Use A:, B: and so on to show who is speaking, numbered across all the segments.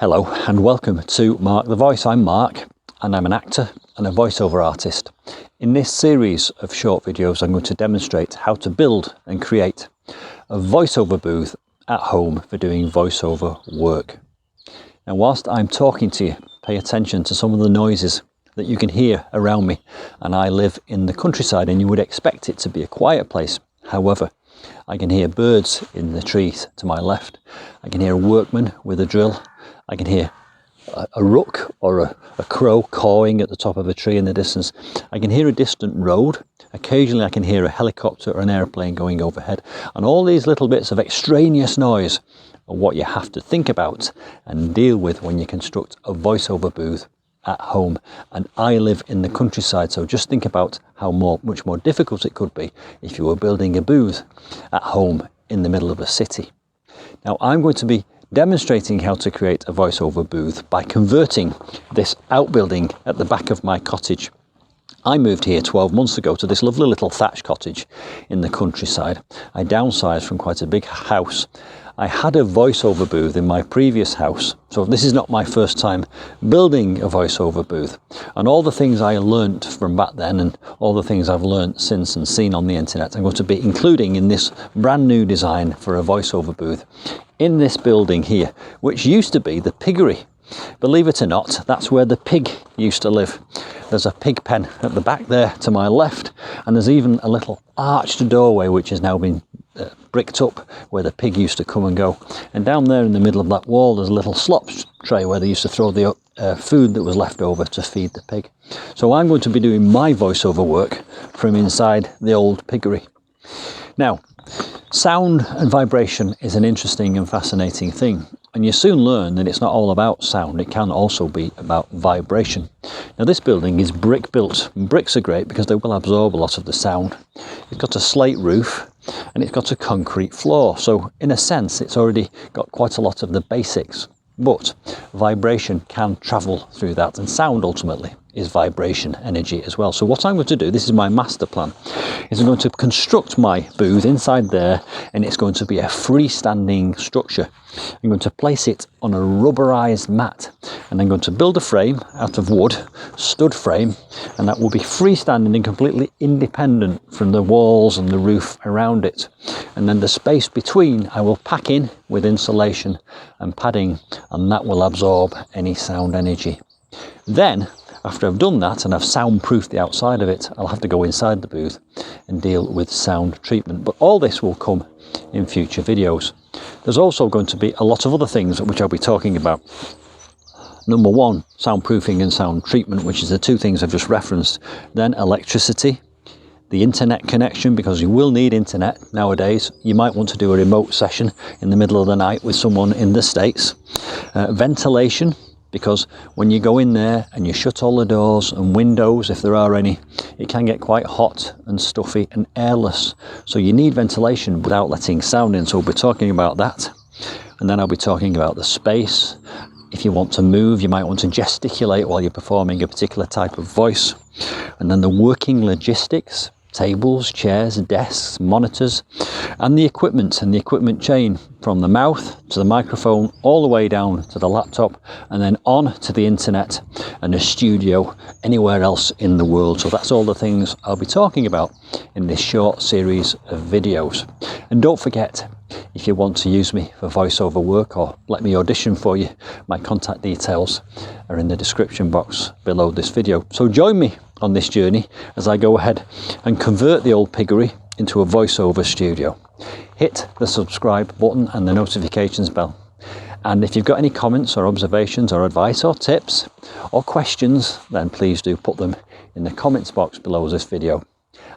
A: Hello and welcome to Mark the Voice. I'm Mark and I'm an actor and a voiceover artist. In this series of short videos I'm going to demonstrate how to build and create a voiceover booth at home for doing voiceover work. Now whilst I'm talking to you, pay attention to some of the noises that you can hear around me. And I live in the countryside and you would expect it to be a quiet place. However, I can hear birds in the trees to my left. I can hear a workman with a drill. I can hear a rook or a crow cawing at the top of a tree in the distance. I can hear a distant road. Occasionally I can hear a helicopter or an airplane going overhead. And all these little bits of extraneous noise are what you have to think about and deal with when you construct a voiceover booth at home. And I live in the countryside, so just think about how much more difficult it could be if you were building a booth at home in the middle of a city. Now I'm going to be demonstrating how to create a voiceover booth by converting this outbuilding at the back of my cottage. I moved here 12 months ago to this lovely little thatch cottage in the countryside. I downsized from quite a big house. I had a voiceover booth in my previous house, so this is not my first time building a voiceover booth. And all the things I learnt from back then and all the things I've learnt since and seen on the internet, I'm going to be including in this brand new design for a voiceover booth in this building here, which used to be the Piggery. Believe it or not, that's where the pig used to live. There's a pig pen at the back there to my left, and there's even a little arched doorway which has now been bricked up where the pig used to come and go. And down there in the middle of that wall there's a little slop tray where they used to throw the food that was left over to feed the pig. So I'm going to be doing my voiceover work from inside the old piggery. Now, sound and vibration is an interesting and fascinating thing, and you soon learn that it's not all about sound, it can also be about vibration. Now this building is brick built, and bricks are great because they will absorb a lot of the sound. It's got a slate roof and it's got a concrete floor, so in a sense it's already got quite a lot of the basics, but vibration can travel through that, and sound ultimately is vibration energy as well. So what I'm going to do, this is my master plan, is I'm going to construct my booth inside there, and it's going to be a freestanding structure. I'm going to place it on a rubberized mat, and I'm going to build a frame out of wood, stud frame, and that will be freestanding and completely independent from the walls and the roof around it. And then the space between I will pack in with insulation and padding, and that will absorb any sound energy. Then after I've done that and I've soundproofed the outside of it, I'll have to go inside the booth and deal with sound treatment. But all this will come in future videos. There's also going to be a lot of other things which I'll be talking about. Number one, soundproofing and sound treatment, which is the two things I've just referenced. Then electricity, the internet connection, because you will need internet nowadays. You might want to do a remote session in the middle of the night with someone in the States. Ventilation, because when you go in there and you shut all the doors and windows, if there are any, it can get quite hot and stuffy and airless. So you need ventilation without letting sound in. So we'll be talking about that. And then I'll be talking about the space. If you want to move, you might want to gesticulate while you're performing a particular type of voice. And then the working logistics, tables, chairs, desks, monitors, and the equipment chain from the mouth to the microphone all the way down to the laptop and then on to the internet and a studio anywhere else in the world. So that's all the things I'll be talking about in this short series of videos. And don't forget, if you want to use me for voiceover work or let me audition for you, my contact details are in the description box below this video. So join me on this journey as I go ahead and convert the old piggery into a voiceover studio. Hit the subscribe button and the notifications bell. And if you've got any comments or observations or advice or tips or questions, then please do put them in the comments box below this video.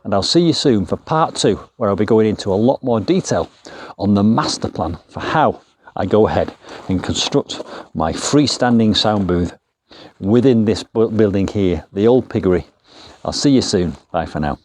A: And I'll see you soon for part 2, where I'll be going into a lot more detail on the master plan for how I go ahead and construct my freestanding sound booth within this building here, the old piggery. I'll see you soon. Bye for now.